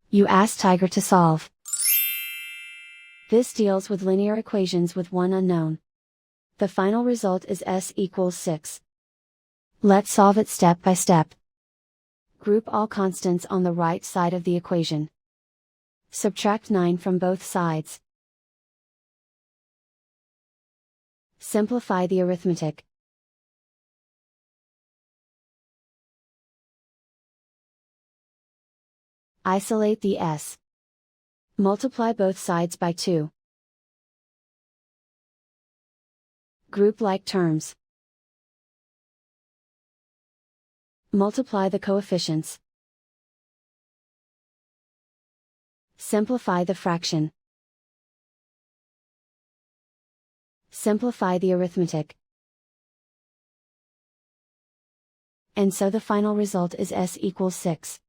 You ask Tiger to solve. This deals with linear equations with one unknown. The final result is s equals 6. Let's solve it step by step. Group all constants on the right side of the equation. Subtract 9 from both sides. Simplify the arithmetic. Isolate the s. Multiply both sides by 2. Group like terms. Multiply the coefficients. Simplify the fraction. Simplify the arithmetic. And so the final result is s equals 6.